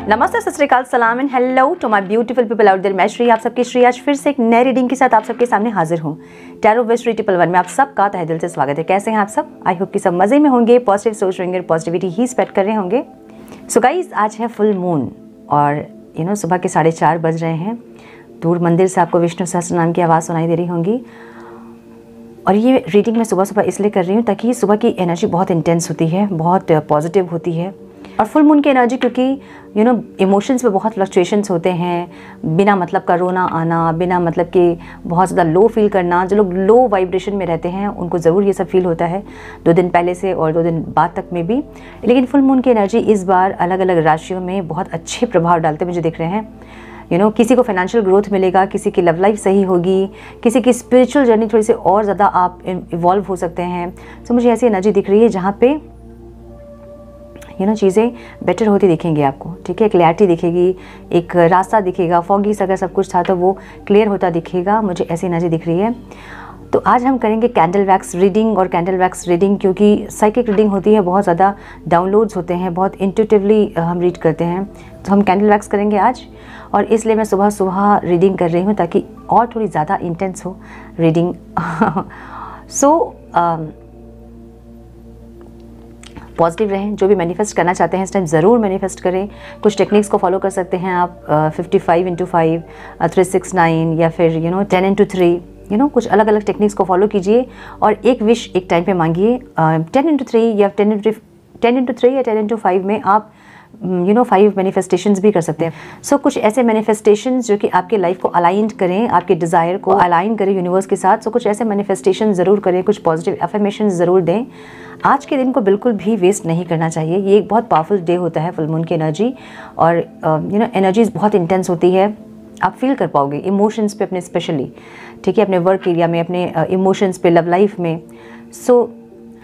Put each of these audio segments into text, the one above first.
नमस्ते, सत श्री अकाल, सलाम and hello to my beautiful people out there. मैं श्री, आप सबकी श्री आज फिर से एक नई रीडिंग के साथ आप सबके सामने हाजिर हूँ। टैरो विद श्री 111 में आप सबका तहे दिल से स्वागत है। कैसे हैं आप सब? आई होप कि सब मजे में होंगे, पॉजिटिव सोच रहे होंगे, पॉजिटिविटी ही स्प्रेड कर रहे होंगे। सो गाइस, आज है फुल मून और सुबह के 4:30 बज रहे हैं। दूर मंदिर से आपको विष्णु सहस्त्रनाम की आवाज़ सुनाई दे रही होंगी। और ये रीडिंग मैं सुबह सुबह इसलिए कर रही हूँ ताकि सुबह की एनर्जी बहुत इंटेंस होती है, बहुत पॉजिटिव होती है। और फुल मून की एनर्जी क्योंकि इमोशंस में बहुत फ्लक्चुएशंस होते हैं, बिना मतलब का रोना आना, बिना मतलब के बहुत ज़्यादा लो फील करना। जो लोग लो वाइब्रेशन में रहते हैं उनको ज़रूर ये सब फील होता है 2 दिन पहले से और 2 दिन बाद तक में भी। लेकिन फुल मून की एनर्जी इस बार अलग अलग राशियों में बहुत अच्छे प्रभाव डालते मुझे दिख रहे हैं। किसी को फाइनेंशियल ग्रोथ मिलेगा, किसी की लव लाइफ सही होगी, किसी की स्पिरिचुअल जर्नी थोड़ी सी और ज़्यादा आप इवॉल्व हो सकते हैं। तो मुझे ऐसी एनर्जी दिख रही है जहाँ पे चीज़ें बेटर होती दिखेंगी आपको, ठीक है। क्लैरिटी दिखेगी, एक रास्ता दिखेगा, फॉगी अगर सब कुछ था तो वो क्लियर होता दिखेगा। मुझे ऐसी एनर्जी दिख रही है। तो आज हम करेंगे कैंडल वैक्स रीडिंग। और कैंडल वैक्स रीडिंग क्योंकि साइकिक रीडिंग होती है, बहुत ज़्यादा डाउनलोड्स होते हैं, बहुत इंट्यूटिवली हम रीड करते हैं। तो हम कैंडल वैक्स करेंगे आज, और इसलिए मैं सुबह सुबह रीडिंग कर रही हूँ ताकि और थोड़ी ज़्यादा इंटेंस हो रीडिंग। पॉजिटिव रहें। जो भी मैनिफेस्ट करना चाहते हैं इस टाइम ज़रूर मैनिफेस्ट करें। कुछ टेक्निक्स को फॉलो कर सकते हैं आप, 55x5, 369 या फिर 10x3, कुछ अलग अलग टेक्निक्स को फॉलो कीजिए और एक विश एक टाइम पे मांगिए। 10x3 या 10x3 या 10x5 में आप 5 मैनिफेस्टेशंस भी कर सकते हैं। सो कुछ ऐसे मैनिफेस्टेशंस जो कि आपके लाइफ को अलाइंड करें, आपके डिज़ायर को अलाइन करें यूनिवर्स के साथ। सो कुछ ऐसे मैनिफेस्टेशन ज़रूर करें, कुछ पॉजिटिव अफर्मेशन ज़रूर दें। आज के दिन को बिल्कुल भी वेस्ट नहीं करना चाहिए। ये एक बहुत पावरफुल डे होता है फुल मून की एनर्जी, और एनर्जीज बहुत इंटेंस होती है। आप फील कर पाओगे इमोशंस पे अपने, स्पेशली ठीक है, अपने वर्क एरिया में, अपने इमोशंस पे, लव लाइफ में। सो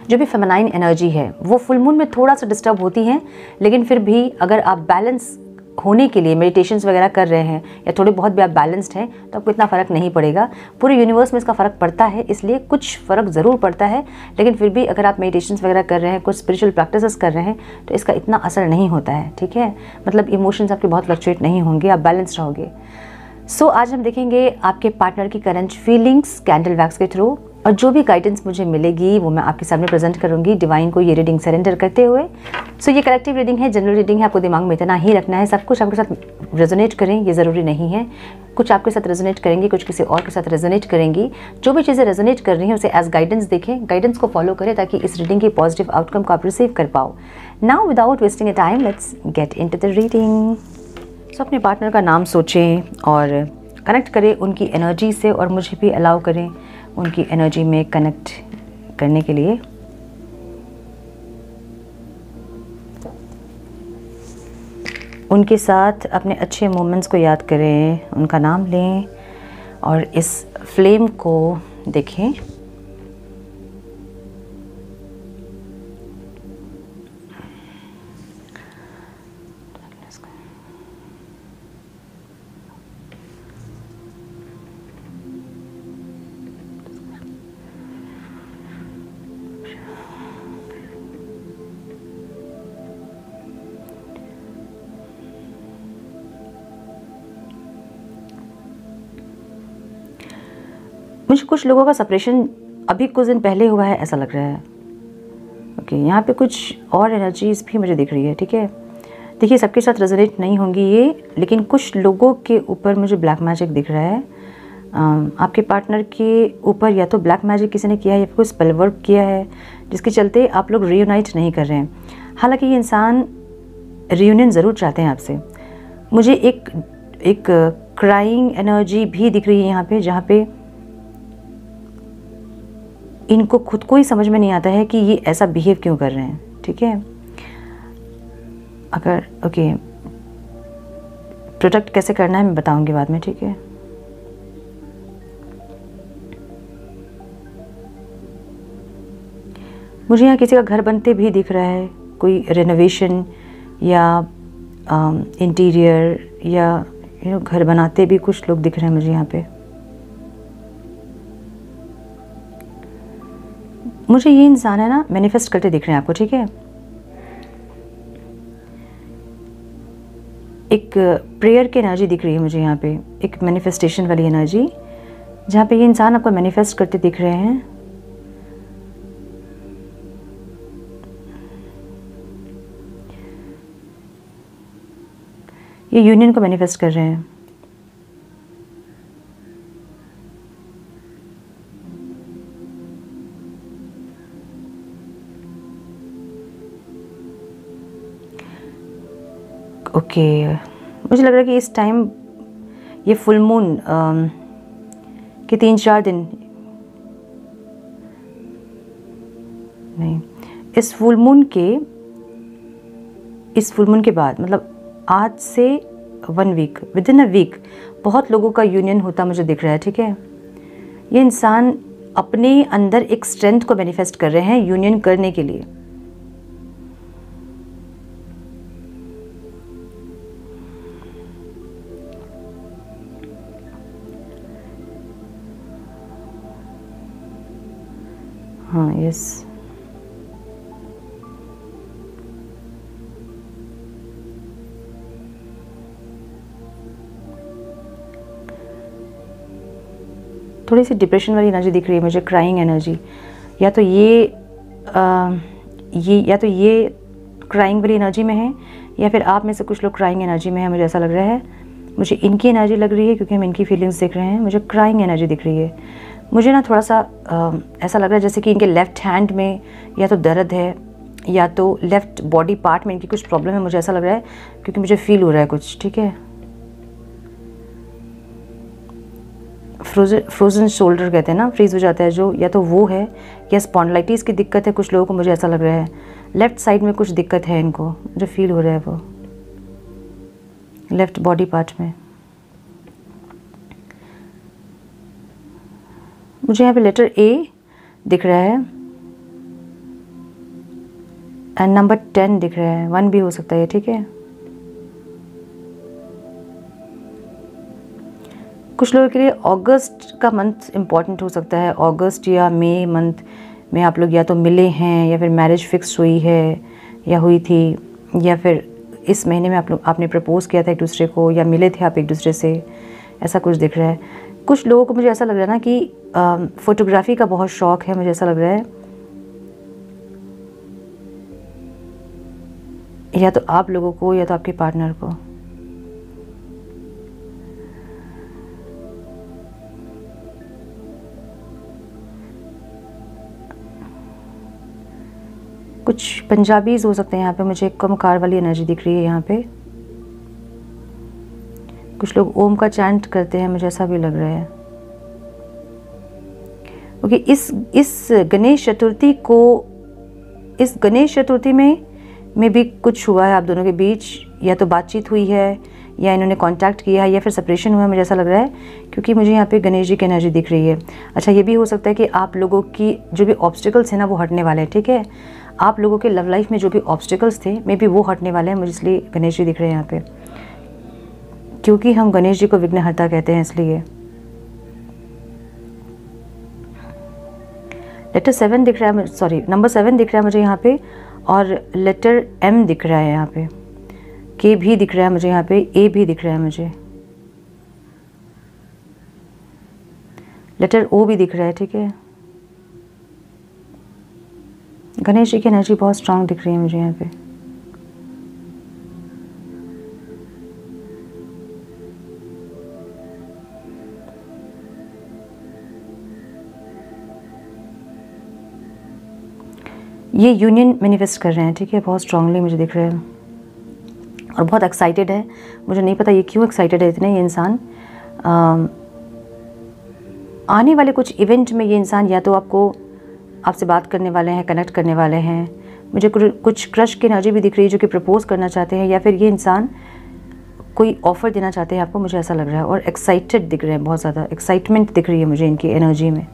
जो भी फेमिनाइन एनर्जी है वो फुल मून में थोड़ा सा डिस्टर्ब होती हैं, लेकिन फिर भी अगर आप बैलेंस होने के लिए मेडिटेशंस वगैरह कर रहे हैं या थोड़े बहुत भी आप बैलेंस्ड हैं तो आपको इतना फ़र्क नहीं पड़ेगा। पूरे यूनिवर्स में इसका फ़र्क पड़ता है, इसलिए कुछ फ़र्क ज़रूर पड़ता है। लेकिन फिर भी अगर आप मेडिटेशंस वगैरह कर रहे हैं, कुछ स्पिरिचुअल प्रैक्टिसेस कर रहे हैं तो इसका इतना असर नहीं होता है, ठीक है। मतलब इमोशंस आपके बहुत फ्लक्चुएट नहीं होंगे, आप बैलेंस्ड रहोगे। सो आज हम देखेंगे आपके पार्टनर की करंट फीलिंग्स कैंडल वैक्स के थ्रू, और जो भी गाइडेंस मुझे मिलेगी वो मैं आपके सामने प्रेजेंट करूंगी डिवाइन को ये रीडिंग सरेंडर करते हुए। सो ये कलेक्टिव रीडिंग है, जनरल रीडिंग है, आपको दिमाग में इतना ही रखना है। सब कुछ आपके साथ रेजोनेट करें ये ज़रूरी नहीं है। कुछ आपके साथ रेजोनेट करेंगी, कुछ किसी और के साथ रेजोनेट करेंगी। जो भी चीज़ें रेजोनेट कर रही हैं उसे एज गाइडेंस देखें, गाइडेंस को फॉलो करें ताकि इस रीडिंग की पॉजिटिव आउटकम को आप रिसीव कर पाओ। Now without wasting a time let's get into the reading. So अपने पार्टनर का नाम सोचें और कनेक्ट करें उनकी एनर्जी से, और मुझे भी अलाउ करें उनकी एनर्जी में कनेक्ट करने के लिए। उनके साथ अपने अच्छे मोमेंट्स को याद करें, उनका नाम लें और इस फ्लेम को देखें। मुझे कुछ लोगों का सेपरेशन अभी कुछ दिन पहले हुआ है ऐसा लग रहा है। ओके, यहाँ पे कुछ और एनर्जीज भी मुझे दिख रही है, ठीक है। देखिए, सबके साथ रेजोनेट नहीं होंगी ये, लेकिन कुछ लोगों के ऊपर मुझे ब्लैक मैजिक दिख रहा है। आपके पार्टनर के ऊपर या तो ब्लैक मैजिक किसी ने किया है या कोई स्पेल वर्क किया है जिसके चलते आप लोग रियूनाइट नहीं कर रहे हैं। हालांकि ये इंसान रियूनियन ज़रूर चाहते हैं आपसे। मुझे एक क्राइंग एनर्जी भी दिख रही है यहाँ पे, जहाँ पे इनको खुद को ही समझ में नहीं आता है कि ये ऐसा बिहेव क्यों कर रहे हैं, ठीक है। अगर ओके, प्रोटेक्ट कैसे करना है मैं बताऊंगी बाद में, ठीक है। मुझे यहाँ किसी का घर बनते भी दिख रहा है, कोई रेनोवेशन या इंटीरियर या घर बनाते भी कुछ लोग दिख रहे हैं मुझे यहाँ पे। मुझे ये इंसान है ना मैनिफेस्ट करते दिख रहे हैं आपको, ठीक है। एक प्रेयर की एनर्जी दिख रही है मुझे यहाँ पे, एक मैनिफेस्टेशन वाली एनर्जी, जहाँ पे ये इंसान आपको मैनिफेस्ट करते दिख रहे हैं। ये यूनियन को मैनिफेस्ट कर रहे हैं। ओके मुझे लग रहा है कि इस टाइम ये फुल मून के 3-4 दिन नहीं, इस फुल मून के बाद, मतलब आज से 1 week, within a week बहुत लोगों का यूनियन होता मुझे दिख रहा है। ठीक है, ये इंसान अपने अंदर एक स्ट्रेंथ को मैनिफेस्ट कर रहे हैं यूनियन करने के लिए। हाँ यस, थोड़ी सी डिप्रेशन वाली एनर्जी दिख रही है मुझे, क्राइंग एनर्जी। या तो ये क्राइंग वाली एनर्जी में है, या फिर आप में से कुछ लोग क्राइंग एनर्जी में है, मुझे ऐसा लग रहा है। मुझे इनकी एनर्जी लग रही है क्योंकि हम इनकी फीलिंग्स देख रहे हैं। मुझे क्राइंग एनर्जी दिख रही है। मुझे ना थोड़ा सा ऐसा लग रहा है जैसे कि इनके लेफ़्ट हैंड में या तो दर्द है या तो लेफ़्ट बॉडी पार्ट में इनकी कुछ प्रॉब्लम है, मुझे ऐसा लग रहा है, क्योंकि मुझे फील हो रहा है कुछ। ठीक है, फ्रोजन शोल्डर कहते हैं ना, फ्रीज हो जाता है जो, या तो वो है या स्पॉन्डिलाइटिस की दिक्कत है कुछ लोगों को, मुझे ऐसा लग रहा है। लेफ़्ट साइड में कुछ दिक्कत है इनको, मुझे फील हो रहा है वो लेफ़्ट बॉडी पार्ट में। मुझे यहाँ पे लेटर ए दिख रहा है एंड नंबर 10 दिख रहा है, 1 भी हो सकता है। ठीक है, कुछ लोगों के लिए अगस्त का मंथ इम्पॉर्टेंट हो सकता है। अगस्त या मई मंथ में आप लोग या तो मिले हैं, या फिर मैरिज फिक्स हुई है या हुई थी, या फिर इस महीने में आपने प्रपोज किया था एक दूसरे को, या मिले थे आप एक दूसरे से, ऐसा कुछ दिख रहा है। कुछ लोगों को मुझे ऐसा लग रहा है ना कि फोटोग्राफी का बहुत शौक है, मुझे ऐसा लग रहा है। या तो आप लोगों को या तो आपके पार्टनर को। कुछ पंजाबीज हो सकते हैं यहाँ पे, मुझे एक कमकार वाली एनर्जी दिख रही है यहाँ पे। कुछ लोग ओम का चैंट करते हैं, मुझे ऐसा भी लग रहा है। ओके, इस गणेश चतुर्थी में भी कुछ हुआ है आप दोनों के बीच, या तो बातचीत हुई है, या इन्होंने कांटेक्ट किया है, या फिर सेपरेशन हुआ है, मुझे ऐसा लग रहा है, क्योंकि मुझे यहाँ पे गणेश जी की एनर्जी दिख रही है। अच्छा, ये भी हो सकता है कि आप लोगों की जो भी ऑब्स्टिकल्स हैं ना वो हटने वाले हैं। ठीक है, आप लोगों के लव लाइफ में जो भी ऑब्स्टिकल्स थे मे बी वो हटने वाले हैं, मुझे इसलिए गणेश जी दिख रहे हैं यहाँ पे, क्योंकि हम गणेश जी को विघ्नहर्ता कहते हैं, इसलिए। लेटर 7 दिख रहा है, सॉरी नंबर 7 दिख रहा है मुझे यहाँ पे, और लेटर M दिख रहा है यहाँ पे, K भी दिख रहा है मुझे यहाँ पे, A भी दिख रहा है मुझे, लेटर O भी दिख रहा है। ठीक है, गणेश जी की एनर्जी बहुत स्ट्रांग दिख रही है मुझे यहाँ पे। ये यूनियन मैनिफेस्ट कर रहे हैं। ठीक है, बहुत स्ट्रांगली मुझे दिख रहा है, और बहुत एक्साइटेड है। मुझे नहीं पता ये क्यों एक्साइटेड है इतने। ये इंसान आने वाले कुछ इवेंट में, ये इंसान या तो आपसे बात करने वाले हैं, कनेक्ट करने वाले हैं। मुझे कुछ क्रश की एनर्जी भी दिख रही है, जो कि प्रपोज करना चाहते हैं, या फिर ये इंसान कोई ऑफ़र देना चाहते हैं आपको, मुझे ऐसा लग रहा है। और एक्साइटेड दिख रहे हैं, बहुत ज़्यादा एक्साइटमेंट दिख रही है मुझे इनकी एनर्जी में।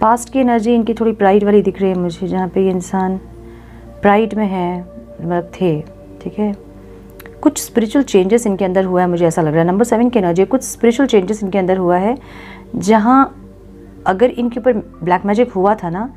पास्ट की एनर्जी इनकी थोड़ी प्राइड वाली दिख रही है मुझे, जहाँ पे ये इंसान प्राइड में है, मतलब थे। ठीक है, कुछ स्पिरिचुअल चेंजेस इनके अंदर हुआ है, मुझे ऐसा लग रहा है। नंबर 7 की एनर्जी, कुछ स्पिरिचुअल चेंजेस इनके अंदर हुआ है, जहाँ अगर इनके ऊपर ब्लैक मैजिक हुआ था ना,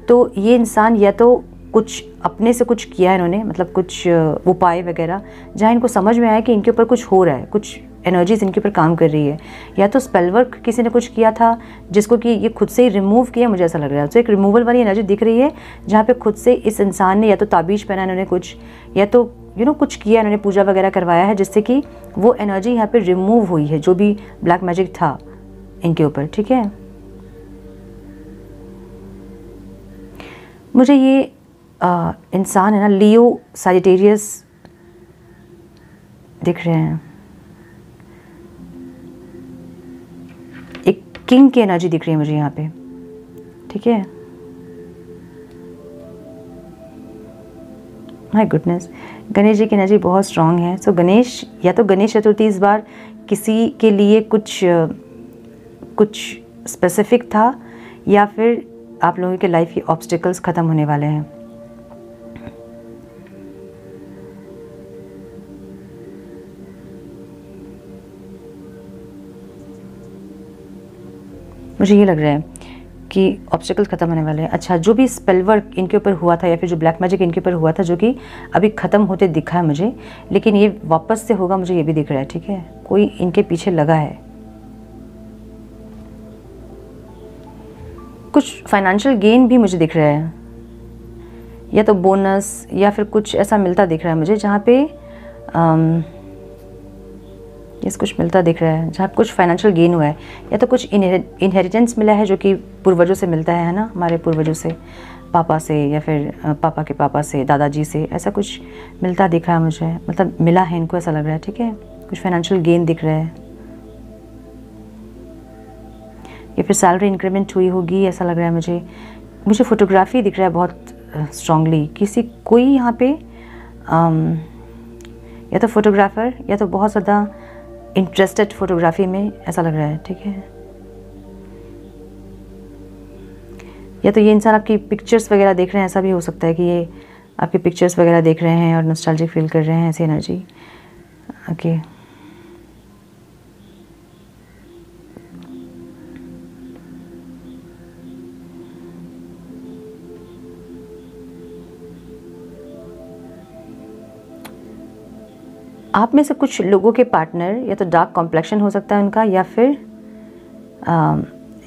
तो ये इंसान या तो कुछ अपने से कुछ किया है इन्होंने, मतलब कुछ उपाय वगैरह जहाँ इनको समझ में आया कि इनके ऊपर कुछ हो रहा है, कुछ एनर्जीज इनके ऊपर काम कर रही है, या तो स्पेल वर्क किसी ने कुछ किया था जिसको कि ये खुद से ही रिमूव किया, मुझे ऐसा लग रहा है। तो एक रिमूवल वाली एनर्जी दिख रही है जहाँ पे खुद से इस इंसान ने या तो ताबीज़ पहना इन्होंने कुछ, या तो कुछ किया इन्होंने, पूजा वगैरह करवाया है, जिससे कि वो एनर्जी यहाँ पे रिमूव हुई है जो भी ब्लैक मैजिक था इनके ऊपर। ठीक है, मुझे ये इंसान है ना, लियो सजिटेरियस दिख रहे हैं। एक किंग की एनर्जी दिख रही है मुझे यहाँ पे। ठीक है, माय गुडनेस, गणेश जी की एनर्जी बहुत स्ट्रांग है। सो गणेश, या तो गणेश चतुर्थी इस बार किसी के लिए कुछ स्पेसिफिक था, या फिर आप लोगों के लाइफ के ऑब्स्टिकल्स ख़त्म होने वाले हैं। मुझे ये लग रहा है कि ऑब्स्टिकल्स ख़त्म होने वाले हैं। अच्छा, जो भी स्पेल वर्क इनके ऊपर हुआ था या फिर जो ब्लैक मैजिक इनके ऊपर हुआ था, जो कि अभी ख़त्म होते दिखा है मुझे, लेकिन ये वापस से होगा, मुझे ये भी दिख रहा है। ठीक है, कोई इनके पीछे लगा है। कुछ फाइनेंशियल गेन भी मुझे दिख रहा है, या तो बोनस या फिर कुछ ऐसा मिलता दिख रहा है मुझे, जहाँ पे यस कुछ मिलता दिख रहा है, जहाँ कुछ फाइनेंशियल गेन हुआ है, या तो कुछ इनहेरिटेंस मिला है जो कि पूर्वजों से मिलता है ना, हमारे पूर्वजों से, पापा से या फिर पापा के पापा से, दादाजी से, ऐसा कुछ मिलता दिख रहा है मुझे, मतलब मिला है इनको, ऐसा लग रहा है। ठीक है, कुछ फाइनेंशियल गेन दिख रहा है, या फिर सैलरी इंक्रीमेंट हुई होगी, ऐसा लग रहा है मुझे। मुझे फोटोग्राफी दिख रहा है बहुत स्ट्रांगली, कोई यहाँ पे या तो फोटोग्राफर या तो बहुत ज़्यादा इंटरेस्टेड फोटोग्राफी में, ऐसा लग रहा है। ठीक है, या तो ये इंसान आपकी पिक्चर्स वगैरह देख रहे हैं, ऐसा भी हो सकता है कि ये आपके पिक्चर्स वगैरह देख रहे हैं और नॉस्टैल्जिक फील कर रहे हैं, ऐसी एनर्जी। ओके, आप में से कुछ लोगों के पार्टनर या तो डार्क कॉम्प्लेक्शन हो सकता है उनका, या फिर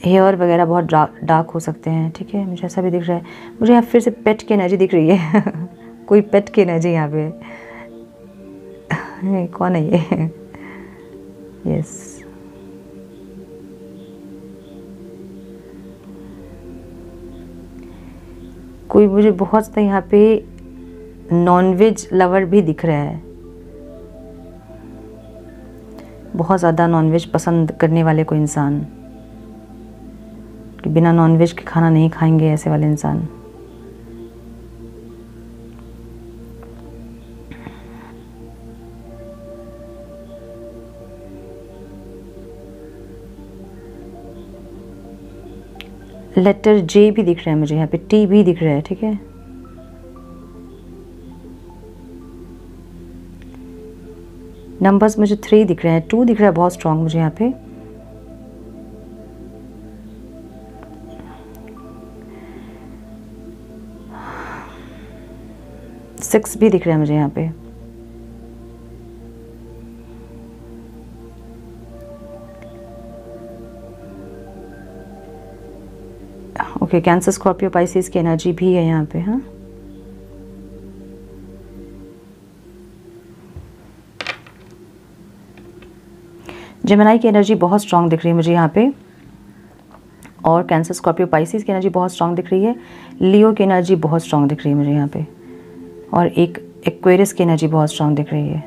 हेयर वगैरह बहुत डार्क हो सकते हैं। ठीक है, मुझे ऐसा भी दिख रहा है। मुझे यहाँ फिर से पेट की एनर्जी दिख रही है कोई पेट की एनर्जी यहाँ पे कौन है ये? यस, कोई मुझे बहुत ज़्यादा यहाँ पे नॉनवेज लवर भी दिख रहा है, बहुत ज़्यादा नॉनवेज पसंद करने वाले कोई इंसान, कि बिना नॉनवेज के खाना नहीं खाएंगे, ऐसे वाले इंसान। लेटर जे भी दिख रहा है मुझे यहाँ पे, टी भी दिख रहा है। ठीक है, नंबर्स मुझे 3 दिख रहे हैं, 2 दिख रहा है बहुत स्ट्रांग मुझे यहाँ पे। सिक्स भी दिख रहा है मुझे यहाँ पे। ओके, कैंसर, स्कॉर्पियो, पाइसेस की एनर्जी भी है यहाँ पे। हाँ, जेमिनी की एनर्जी बहुत स्ट्रांग दिख रही है मुझे यहाँ पे, और कैंसर, स्कॉर्पियो, पाइसेस की एनर्जी बहुत स्ट्रांग दिख रही है। लियो की एनर्जी बहुत स्ट्रांग दिख रही है मुझे यहाँ पे, और एक एक्वेरियस की एनर्जी बहुत स्ट्रांग दिख रही है।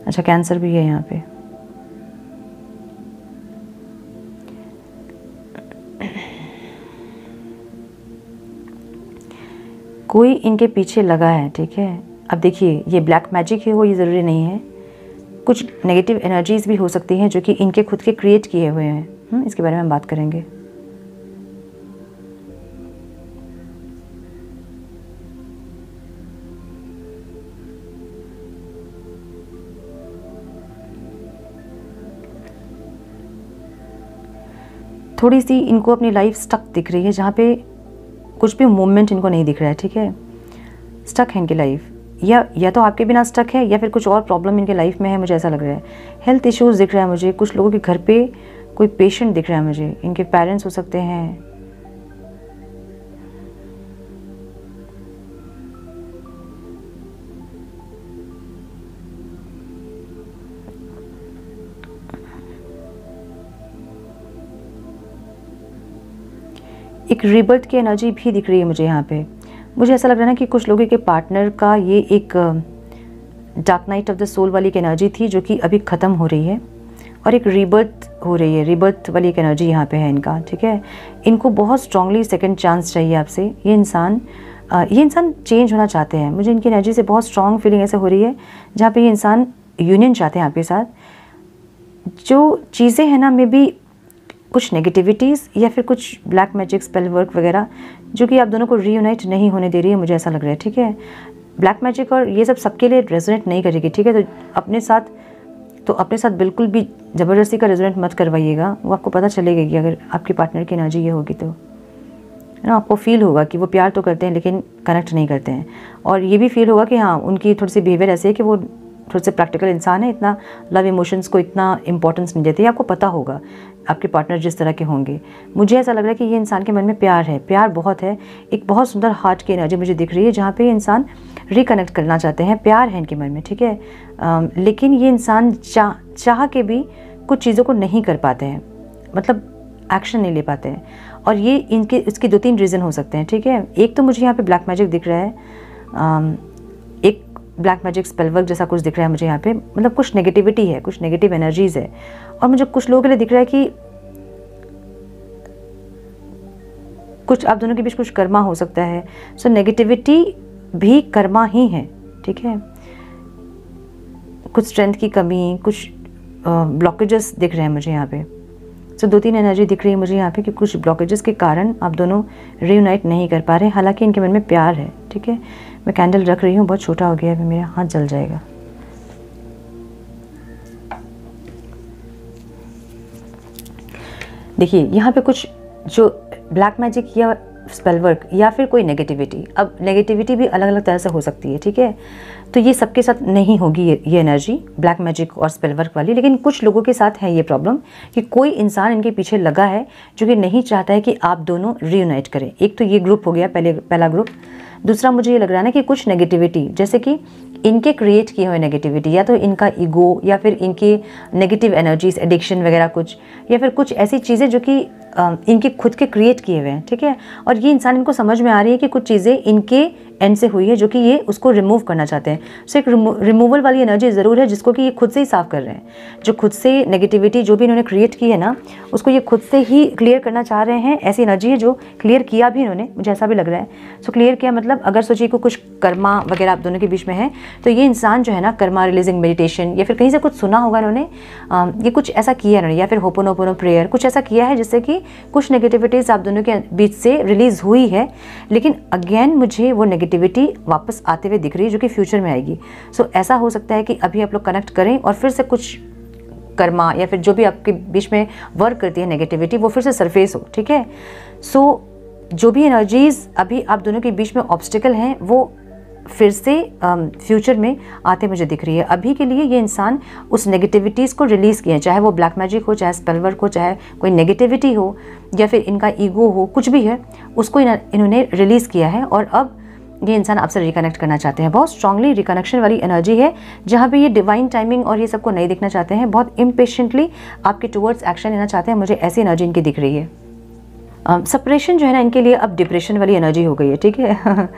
अच्छा, कैंसर भी है यहाँ पे। कोई इनके पीछे लगा है। ठीक है, अब देखिए, ये ब्लैक मैजिक है वो, ये ज़रूरी नहीं है, कुछ नेगेटिव एनर्जीज भी हो सकती हैं जो कि इनके खुद के क्रिएट किए हुए हैं। इसके बारे में हम बात करेंगे। थोड़ी सी इनको अपनी लाइफ स्टक दिख रही है, जहाँ पे कुछ भी मूवमेंट इनको नहीं दिख रहा है, ठीक है। स्टक है इनकी लाइफ, या तो आपके बिना स्टक है या फिर कुछ और प्रॉब्लम इनके लाइफ में है, मुझे ऐसा लग रहा है। हेल्थ इश्यूज़ दिख रहा है मुझे, कुछ लोगों के घर पे कोई पेशेंट दिख रहा है मुझे, इनके पेरेंट्स हो सकते हैं। एक रीबर्थ की एनर्जी भी दिख रही है मुझे यहाँ पे। मुझे ऐसा लग रहा है ना कि कुछ लोगों के पार्टनर का ये एक dark night of the soul वाली एक एनर्जी थी जो कि अभी ख़त्म हो रही है और एक रीबर्थ हो रही है। रीबर्थ वाली एक एनर्जी यहाँ पे है इनका, ठीक है। इनको बहुत स्ट्रांगली सेकंड चांस चाहिए आपसे। ये इंसान चेंज होना चाहते हैं। मुझे इनकी एनर्जी से बहुत स्ट्रांग फीलिंग ऐसे हो रही है जहाँ पे ये इंसान यूनियन चाहते हैं आपके साथ। जो चीज़ें हैं ना, मे बी कुछ नेगेटिविटीज़ या फिर कुछ ब्लैक मैजिक, स्पेल वर्क वगैरह जो कि आप दोनों को रीयूनाइट नहीं होने दे रही है, मुझे ऐसा लग रहा है, ठीक है। ब्लैक मैजिक और ये सब सबके लिए रेजोनेट नहीं करेगी, ठीक है। तो अपने साथ बिल्कुल भी ज़बरदस्ती का रेजोनेट मत करवाइएगा। वो आपको पता चलेगा कि अगर आपके पार्टनर की एनर्जी ये होगी तो ना, आपको फील होगा कि वो प्यार तो करते हैं लेकिन कनेक्ट नहीं करते हैं। और ये भी फील होगा कि हाँ, उनकी थोड़ी सी बिहेवियर ऐसी है कि वो थोड़े से प्रैक्टिकल इंसान है, इतना लव इमोशंस को इतना इंपॉर्टेंस नहीं देते। आपको पता होगा आपके पार्टनर जिस तरह के होंगे। मुझे ऐसा लग रहा है कि ये इंसान के मन में प्यार है, प्यार बहुत है। एक बहुत सुंदर हार्ट की एनर्जी मुझे दिख रही है जहाँ पे ये इंसान रिकनेक्ट करना चाहते हैं, प्यार है इनके मन में, ठीक है। लेकिन ये इंसान चाह के भी कुछ चीज़ों को नहीं कर पाते हैं, मतलब एक्शन नहीं ले पाते हैं। और ये इसके 2-3 रीज़न हो सकते हैं, ठीक है। एक तो मुझे यहाँ पे ब्लैक मैजिक दिख रहा है, एक ब्लैक मैजिक स्पेल वर्क जैसा कुछ दिख रहा है मुझे यहाँ पे, मतलब कुछ नेगेटिविटी है, कुछ नेगेटिव एनर्जीज है। और मुझे कुछ लोगों के लिए दिख रहा है कि कुछ आप दोनों के बीच कुछ कर्मा हो सकता है। सो नेगेटिविटी भी कर्मा ही है, ठीक है। कुछ स्ट्रेंथ की कमी, कुछ ब्लॉकेजेस दिख रहे हैं मुझे यहाँ पे। सो 2-3 एनर्जी दिख रही है मुझे यहाँ पे कि कुछ ब्लॉकेजेस के कारण आप दोनों रीयूनाइट नहीं कर पा रहे, हालांकि इनके मन में प्यार है, ठीक है। मैं कैंडल रख रही हूँ, बहुत छोटा हो गया है, अभी मेरा हाथ जल जाएगा। देखिए यहाँ पे कुछ जो ब्लैक मैजिक या स्पेल वर्क या फिर कोई नेगेटिविटी, अब नेगेटिविटी भी अलग अलग तरह से हो सकती है, ठीक है। तो ये सबके साथ नहीं होगी ये एनर्जी ब्लैक मैजिक और स्पेल वर्क वाली, लेकिन कुछ लोगों के साथ है ये प्रॉब्लम कि कोई इंसान इनके पीछे लगा है जो कि नहीं चाहता है कि आप दोनों रीयूनाइट करें। एक तो ये ग्रुप हो गया, पहला ग्रुप। दूसरा मुझे ये लग रहा है ना कि कुछ नेगेटिविटी, जैसे कि इनके क्रिएट किए हुए नेगेटिविटी, या तो इनका ईगो या फिर इनकी नेगेटिव एनर्जीज, एडिक्शन वगैरह कुछ, या फिर कुछ ऐसी चीज़ें जो कि इनके खुद के क्रिएट किए हुए हैं, ठीक है। और ये इंसान इनको समझ में आ रही है कि कुछ चीज़ें इनके एंड से हुई है जो कि ये उसको रिमूव करना चाहते हैं। सो एक रिमूवल वाली एनर्जी ज़रूर है जिसको कि ये खुद से ही साफ़ कर रहे हैं। जो खुद से नेगेटिविटी जो भी इन्होंने क्रिएट की है ना, उसको ये खुद से ही क्लियर करना चाह रहे हैं। ऐसी एनर्जी है जो क्लियर किया भी इन्होंने, मुझे ऐसा भी लग रहा है। सो क्लियर किया मतलब अगर सोचिए को कुछ कर्मा वगैरह आप दोनों के बीच में है, तो ये इंसान जो है ना, कर्मा रिलीजिंग मेडिटेशन या फिर कहीं से कुछ सुना होगा इन्होंने, ये कुछ ऐसा किया इन्होंने, या फिर होपोनोपोनो प्रेयर, कुछ ऐसा किया है जिससे कि कुछ नेगेटिविटीज़ आप दोनों के बीच से रिलीज़ हुई है। लेकिन अगेन मुझे वो नेगेटिविटी वापस आते हुए दिख रही है जो कि फ्यूचर में आएगी। सो ऐसा हो सकता है कि अभी आप लोग कनेक्ट करें और फिर से कुछ कर्मा या फिर जो भी आपके बीच में वर्क करती है नेगेटिविटी, वो फिर से सरफेस हो, ठीक है। सो जो भी एनर्जीज अभी आप दोनों के बीच में ऑब्स्टिकल हैं, वो फिर से फ्यूचर में आते मुझे दिख रही है। अभी के लिए ये इंसान उस नेगेटिविटीज़ को रिलीज़ किए हैं, चाहे वो ब्लैक मैजिक हो, चाहे स्पेल वर्क हो, चाहे कोई नेगेटिविटी हो या फिर इनका ईगो हो, कुछ भी है, उसको इन्होंने रिलीज़ किया है। और अब ये इंसान आपसे रिकनेक्ट करना चाहते हैं। बहुत स्ट्रांगली रिकनेक्शन वाली एनर्जी है जहाँ पे ये डिवाइन टाइमिंग और ये सबको नहीं देखना चाहते हैं, बहुत इम्पेशेंटली आपके टुवर्ड्स एक्शन लेना चाहते हैं। मुझे ऐसी एनर्जी इनकी दिख रही है। सेपरेशन जो है ना, इनके लिए अब डिप्रेशन वाली एनर्जी हो गई है, ठीक है।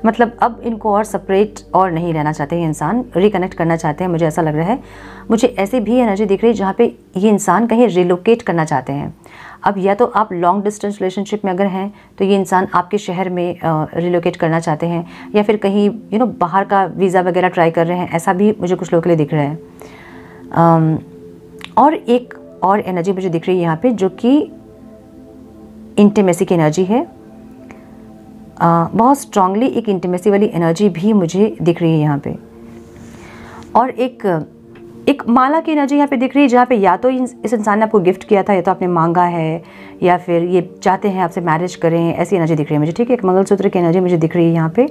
मतलब अब इनको और सेपरेट और नहीं रहना चाहते हैं इंसान, रिकनेक्ट करना चाहते हैं, मुझे ऐसा लग रहा है। मुझे ऐसी भी एनर्जी दिख रही है जहाँ पे ये इंसान कहीं रिलोकेट करना चाहते हैं। अब या तो आप लॉन्ग डिस्टेंस रिलेशनशिप में अगर हैं तो ये इंसान आपके शहर में रिलोकेट करना चाहते हैं, या फिर कहीं बाहर का वीज़ा वगैरह ट्राई कर रहे हैं, ऐसा भी मुझे कुछ लोगों के लिए दिख रहा है। और एक और एनर्जी मुझे दिख रही है यहाँ पे जो कि इंटीमेसी की एनर्जी है। बहुत स्ट्रांगली एक इंटीमेसी वाली एनर्जी भी मुझे दिख रही है यहाँ पे। और एक एक माला की एनर्जी यहाँ पे दिख रही है, जहाँ पे या तो इस इंसान ने आपको गिफ्ट किया था, या तो आपने मांगा है, या फिर ये चाहते हैं आपसे मैरिज करें, ऐसी एनर्जी दिख रही है मुझे, ठीक है। एक मंगलसूत्र की एनर्जी मुझे दिख रही है यहाँ पे,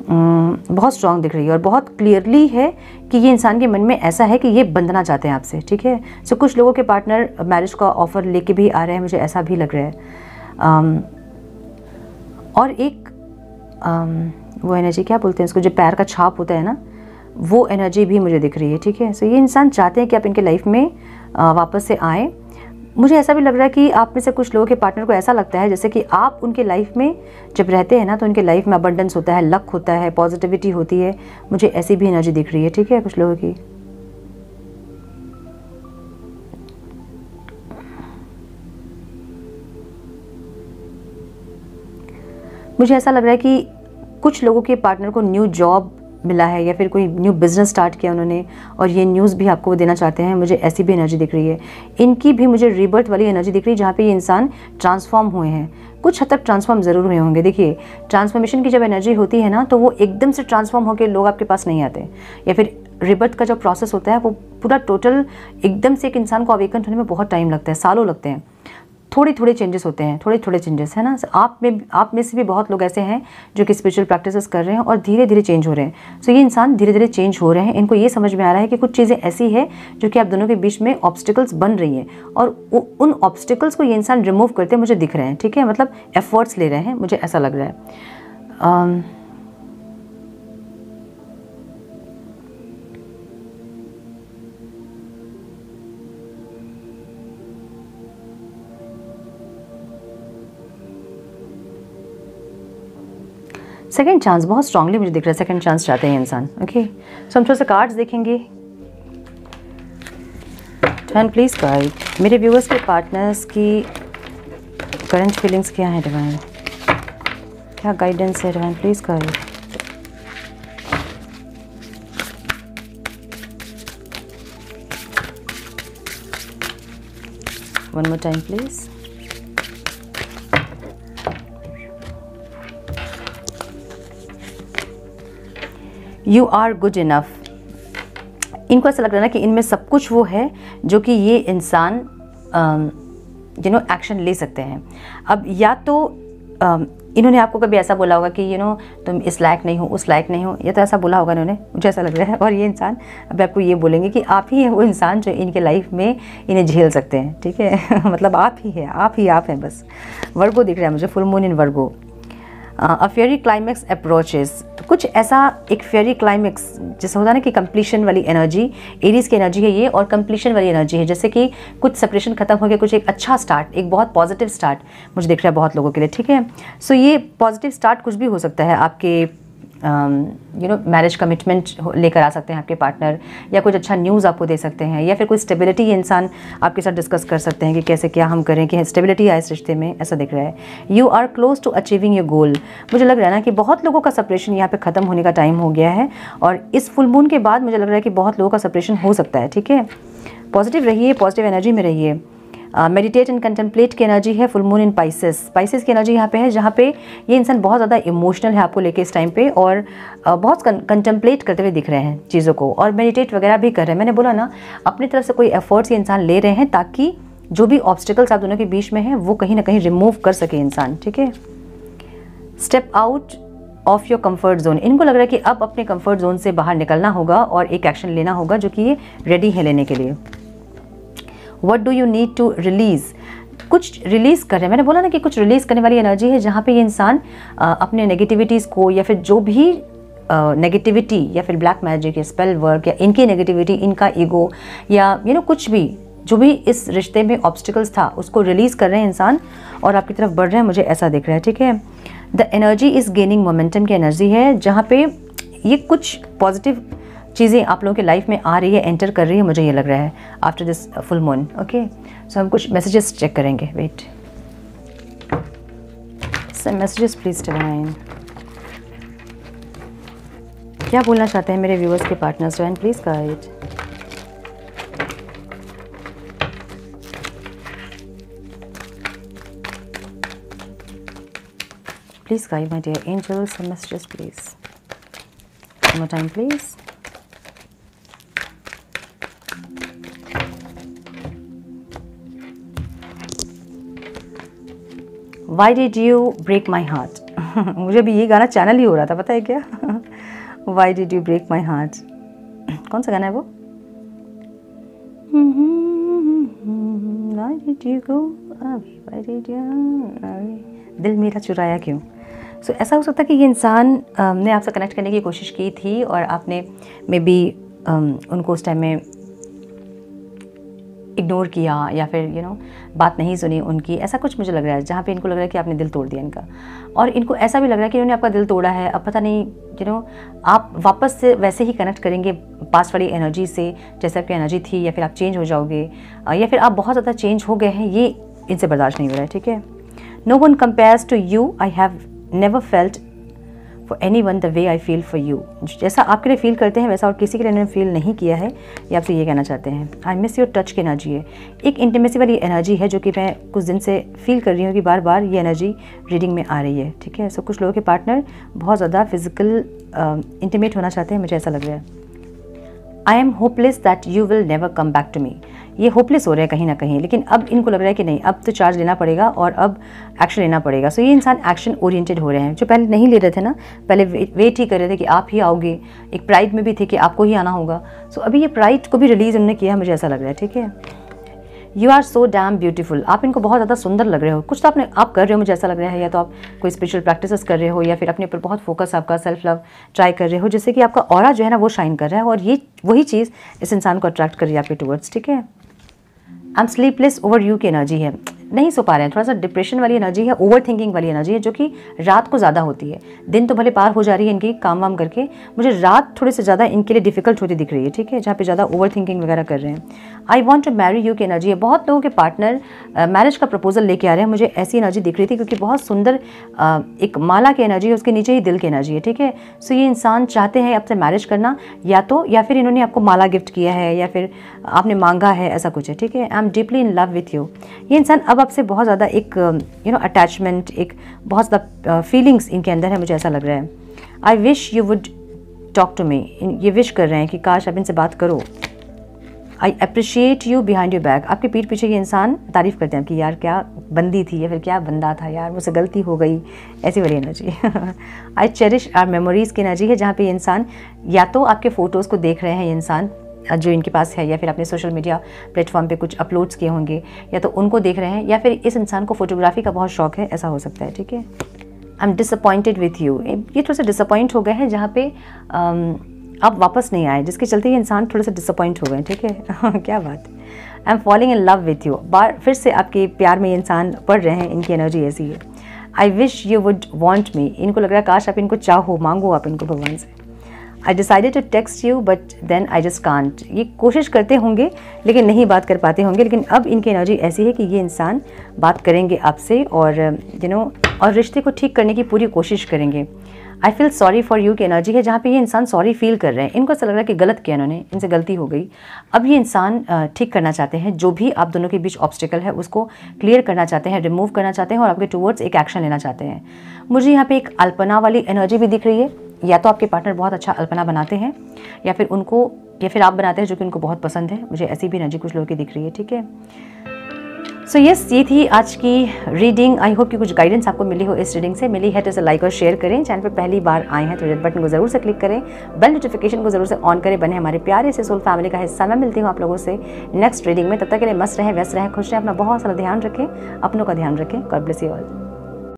बहुत स्ट्रांग दिख रही है और बहुत क्लियरली है कि ये इंसान के मन में ऐसा है कि ये बंधना चाहते हैं आपसे, ठीक है। सो कुछ लोगों के पार्टनर मैरिज का ऑफर लेके भी आ रहे हैं, मुझे ऐसा भी लग रहा है। और एक वो एनर्जी क्या बोलते हैं उसको, जो पैर का छाप होता है ना, वो एनर्जी भी मुझे दिख रही है, ठीक है। सो ये इंसान चाहते हैं कि आप इनके लाइफ में वापस से आएँ। मुझे ऐसा भी लग रहा है कि आप में से कुछ लोगों के पार्टनर को ऐसा लगता है जैसे कि आप उनके लाइफ में जब रहते हैं ना, तो उनके लाइफ में अबंडेंस होता है, लक होता है, पॉजिटिविटी होती है। मुझे ऐसी भी एनर्जी दिख रही है, ठीक है, कुछ लोगों की। मुझे ऐसा लग रहा है कि कुछ लोगों के पार्टनर को न्यू जॉब मिला है, या फिर कोई न्यू बिजनेस स्टार्ट किया उन्होंने, और ये न्यूज़ भी आपको वो देना चाहते हैं। मुझे ऐसी भी एनर्जी दिख रही है। इनकी भी मुझे रीबर्थ वाली एनर्जी दिख रही है, जहाँ पे ये इंसान ट्रांसफॉर्म हुए हैं, कुछ हद तक ट्रांसफॉर्म ज़रूर हुए होंगे। देखिए, ट्रांसफॉर्मेशन की जब एनर्जी होती है ना, तो वो एकदम से ट्रांसफॉर्म होकर लोग आपके पास नहीं आते, या फिर रीबर्थ का जो प्रोसेस होता है वो पूरा टोटल एकदम से एक इंसान को अवेकन होने में बहुत टाइम लगता है, सालों लगते हैं। थोड़े थोड़े चेंजेस होते हैं, थोड़े थोड़े चेंजेस, है ना। आप में से भी बहुत लोग ऐसे हैं जो कि स्पिरिचुअल प्रैक्टिसेस कर रहे हैं और धीरे धीरे चेंज हो रहे हैं। सो ये इंसान धीरे धीरे चेंज हो रहे हैं। इनको ये समझ में आ रहा है कि कुछ चीज़ें ऐसी है जो कि आप दोनों के बीच में ऑब्स्टिकल्स बन रही हैं, और उन ऑब्स्टिकल्स को ये इंसान रिमूव करते मुझे दिख रहे हैं, ठीक है। मतलब एफर्ट्स ले रहे हैं, मुझे ऐसा लग रहा है। सेकेंड चांस बहुत स्ट्रांगली मुझे दिख रहा है, सेकेंड चांस चाहते हैं इंसान, ओके। सो हम थोड़ा सा कार्ड्स देखेंगे। डिवाइन प्लीज गाइड मेरे व्यूअर्स के पार्टनर्स की करंट फीलिंग्स क्या है डिवाइन, क्या गाइडेंस है divine please guide. One more time please. You are good enough. इनको ऐसा लग रहा है ना कि इनमें सब कुछ वो है जो कि ये इंसान एक्शन ले सकते हैं। अब या तो इन्होंने आपको कभी ऐसा बोला होगा कि तुम इस लायक नहीं हो, उस लायक नहीं हो, या तो ऐसा बोला होगा इन्होंने, मुझे ऐसा लग रहा है। और ये इंसान अभी आपको ये बोलेंगे कि आप ही है वो इंसान जो इनके लाइफ में इन्हें झेल सकते हैं, ठीक है। मतलब आप ही है, आप ही आप हैं बस। वर्गो दिख रहा है मुझे, full moon in Virgo. A fairy climax approaches, कुछ ऐसा एक फेयरी क्लाइमैक्स जैसा होता है ना कि कंप्लीशन वाली एनर्जी, एरीज की एनर्जी है ये, और कंप्लीशन वाली एनर्जी है, जैसे कि कुछ सेपरेशन खत्म हो गया, कुछ एक अच्छा स्टार्ट, एक बहुत पॉजिटिव स्टार्ट मुझे दिख रहा है बहुत लोगों के लिए, ठीक है। सो ये पॉजिटिव स्टार्ट कुछ भी हो सकता है, आपके मैरिज कमिटमेंट लेकर आ सकते हैं आपके पार्टनर, या कुछ अच्छा न्यूज़ आपको दे सकते हैं, या फिर कोई स्टेबिलिटी इंसान आपके साथ डिस्कस कर सकते हैं कि कैसे क्या हम करें कि स्टेबिलिटी आए इस रिश्ते में, ऐसा दिख रहा है। You are close to achieving your goal. मुझे लग रहा है ना कि बहुत लोगों का सेपरेशन यहाँ पे ख़त्म होने का टाइम हो गया है, और इस फुल मून के बाद मुझे लग रहा है कि बहुत लोगों का सेपरेशन हो सकता है, ठीक है। पॉजिटिव रहिए, पॉजिटिव एनर्जी में रहिए। मेडिटेट एंड कंटेम्पलेट की एनर्जी है, फुल मून इन स्पाइसेस की एनर्जी यहाँ पे है, जहाँ पे ये इंसान बहुत ज़्यादा इमोशनल है आपको लेके इस टाइम पे, और बहुत कंटेम्पलेट करते हुए दिख रहे हैं चीज़ों को, और मेडिटेट वगैरह भी कर रहे हैं। मैंने बोला ना, अपनी तरफ से कोई एफर्ट्स ये इंसान ले रहे हैं ताकि जो भी ऑब्स्टिकल्स आप दोनों के बीच में हैं वो कहीं ना कहीं रिमूव कर सके इंसान, ठीक है। Step out of your comfort zone. इनको लग रहा है कि अब अपने कंफर्ट जोन से बाहर निकलना होगा और एक एक्शन लेना होगा जो कि ये रेडी है लेने के लिए। What do you need to release? कुछ रिलीज़ कर रहे हैं, मैंने बोला ना कि कुछ रिलीज़ करने वाली एनर्जी है, जहाँ पे ये इंसान अपने नेगेटिविटीज़ को, या फिर जो भी नेगेटिविटी या फिर ब्लैक मैजिक या स्पेल वर्क या इनकी नेगेटिविटी, इनका ईगो, या कुछ भी जो भी इस रिश्ते में ऑब्स्टिकल्स था उसको रिलीज़ कर रहे हैं इंसान, और आपकी तरफ बढ़ रहे हैं, मुझे ऐसा दिख रहा है, ठीक है। The energy is gaining momentum की एनर्जी है, जहाँ पे ये कुछ पॉजिटिव चीज़ें आप लोगों की लाइफ में आ रही है, एंटर कर रही है, मुझे ये लग रहा है after this full moon, okay. So हम कुछ मैसेजेस चेक करेंगे, wait, some messages please divine. क्या बोलना चाहते हैं मेरे व्यूअर्स के partners divine please guide. Please guide my dear angels, some messages please, one more time please। Why did you break my heart. मुझे भी ये गाना चैनल ही हो रहा था, पता है क्या। Why did you break my heart, कौन सा गाना है वो? Why did you go away? Why did you away? दिल मेरा चुराया क्यों। सो ऐसा हो सकता है कि ये इंसान ने आपसे कनेक्ट करने की कोशिश की थी और आपने मे बी उनको उस टाइम में इग्नोर किया या फिर बात नहीं सुनी उनकी, ऐसा कुछ मुझे लग रहा है, जहाँ पे इनको लग रहा है कि आपने दिल तोड़ दिया इनका। और इनको ऐसा भी लग रहा है कि इन्होंने आपका दिल तोड़ा है। अब पता नहीं आप वापस से वैसे ही कनेक्ट करेंगे पास्ट वाली एनर्जी से जैसे आपकी एनर्जी थी, या फिर आप चेंज हो जाओगे, या फिर आप बहुत ज़्यादा चेंज हो गए हैं, ये इनसे बर्दाश्त नहीं हो रहा है। ठीक है। No one compares to you, I have never felt for anyone the way I feel for you. जैसा आपके लिए फील करते हैं वैसा और किसी के लिए फील नहीं किया है, ये आपसे ये कहना चाहते हैं। आई मिस योर टच की एनर्जी है, एक इंटीमेसी वाली एनर्जी है जो कि मैं कुछ दिन से फील कर रही हूँ कि बार बार ये एनर्जी रीडिंग में आ रही है। ठीक है। सो कुछ लोगों के पार्टनर बहुत ज़्यादा फिजिकल इंटीमेट होना चाहते हैं, मुझे ऐसा लग रहा है। I am hopeless that you will never come back to me. ये होपलेस हो रहे हैं कहीं ना कहीं, लेकिन अब इनको लग रहा है कि नहीं, अब तो चार्ज लेना पड़ेगा और अब एक्शन लेना पड़ेगा। सो ये इंसान एक्शन ओरिएंटेड हो रहे हैं, जो पहले नहीं ले रहे थे ना, पहले वेट ही कर रहे थे कि आप ही आओगे, एक प्राइड में भी थे कि आपको ही आना होगा। सो अभी ये प्राइड को भी रिलीज उन्होंने किया, मुझे ऐसा लग रहा है। ठीक है। You are so damn beautiful, आप इनको बहुत ज़्यादा सुंदर लग रहे हो। कुछ तो आप कर रहे हो, मुझे ऐसा लग रहा है, या तो आप कोई स्पिरिचुअल प्रैक्टिसेस कर रहे हो, या फिर अपने ऊपर बहुत फोकस आपका सेल्फ लव ट्राई कर रहे हो, जिससे कि आपका ऑरा जो है ना वो शाइन कर रहा है, और ये वही चीज़ इस इंसान को अट्रैक्ट कर रही है आपके टूवर्ड्स। ठीक है। I M sleepless over you की एनर्जी है, नहीं सो पा रहे हैं, थोड़ा सा डिप्रेशन वाली एनर्जी है, ओवर थिंकिंग वाली एनर्जी है, जो कि रात को ज़्यादा होती है। दिन तो भले पार हो जा रही है इनकी काम वाम करके, मुझे रात थोड़ी सी ज़्यादा इनके लिए डिफिकल्ट होती दिख रही है। ठीक है। जहाँ पे ज़्यादा ओवर थिंकिंग वगैरह कर रहे हैं। I want to marry you की एनर्जी है, बहुत लोगों के पार्टनर मैरिज का प्रपोजल लेके आ रहे हैं, मुझे ऐसी एनर्जी दिख रही थी, क्योंकि बहुत सुंदर एक माला की एनर्जी है, उसके नीचे ही दिल की एनर्जी है। ठीक है। सो ये इंसान चाहते हैं आपसे मैरिज करना, या फिर इन्होंने आपको माला गिफ्ट किया है, या फिर आपने मांगा है, ऐसा कुछ है। ठीक है। I am deeply in love with you, ये इंसान अब आपसे बहुत ज़्यादा एक अटैचमेंट, एक बहुत ज़्यादा फीलिंग्स इनके अंदर है, मुझे ऐसा लग रहा है। I wish you would talk to me, ये विश कर रहे हैं कि काश आप इनसे बात करो। I appreciate you behind your back, आपके पीठ पीछे ये इंसान तारीफ करते हैं कि यार क्या बंदी थी, या फिर क्या बंदा था यार, मुझसे गलती हो गई, ऐसी वाली energy. I cherish our memories की एनर्जी है, जहाँ पे ये इंसान या तो आपके फ़ोटोज़ को देख रहे हैं, ये इंसान जो इनके पास है, या फिर अपने सोशल मीडिया प्लेटफॉर्म पे कुछ अपलोड्स किए होंगे, या तो उनको देख रहे हैं, या फिर इस इंसान को फोटोग्राफी का बहुत शौक है, ऐसा हो सकता है। ठीक है। I am disappointed with you, ये थोड़ा सा डिसअपॉइंट हो गए हैं, जहाँ पे आप वापस नहीं आए, जिसके चलते ये इंसान थोड़ा सा डिसअपॉइंट हो गए। ठीक है। क्या बात है। I am falling in love with you, बार फिर से आपके प्यार में ये इंसान पड़ रहे हैं, इनकी एनर्जी ऐसी है। I wish you would want me, इनको लग रहा है काश आप इनको चाहो, मांगो आप इनको भगवान से। I decided to text you but then I just can't, ये कोशिश करते होंगे लेकिन नहीं बात कर पाते होंगे, लेकिन अब इनकी एनर्जी ऐसी है कि ये इंसान बात करेंगे आपसे, और और रिश्ते को ठीक करने की पूरी कोशिश करेंगे। I feel sorry for you की एनर्जी है, जहाँ पे ये इंसान सॉरी फील कर रहे हैं, इनको ऐसा लग रहा है कि गलत किया इन्होंने, इनसे गलती हो गई। अब ये इंसान ठीक करना चाहते हैं, जो भी आप दोनों के बीच ऑब्स्टिकल है उसको क्लियर करना चाहते हैं, रिमूव करना चाहते हैं, और आपके टूवर्ड्स एक एक्शन लेना चाहते हैं। मुझे यहाँ पे एक अल्पना वाली एनर्जी भी दिख रही है, या तो आपके पार्टनर बहुत अच्छा अल्पना बनाते हैं, या फिर आप बनाते हैं, जो कि उनको बहुत पसंद है। मुझे ऐसी भी एनर्जी कुछ लोगों की दिख रही है। ठीक है। सो यस, ये थी आज की रीडिंग। आई होप कि कुछ गाइडेंस आपको मिली हो इस रीडिंग से। मिली है तो इसे लाइक और शेयर करें। चैनल पर पहली बार आए हैं तो रेड बटन को जरूर से क्लिक करें, बेल नोटिफिकेशन को जरूर से ऑन करें, बने हमारे प्यारे से सोल फैमिली का हिस्सा। मैं मिलती हूँ आप लोगों से नेक्स्ट रीडिंग में। तब तक के लिए मस्त रहें, व्यस्त रहें, खुश रहें, अपना बहुत सारा ध्यान रखें, अपनों का ध्यान रखें। God bless you all.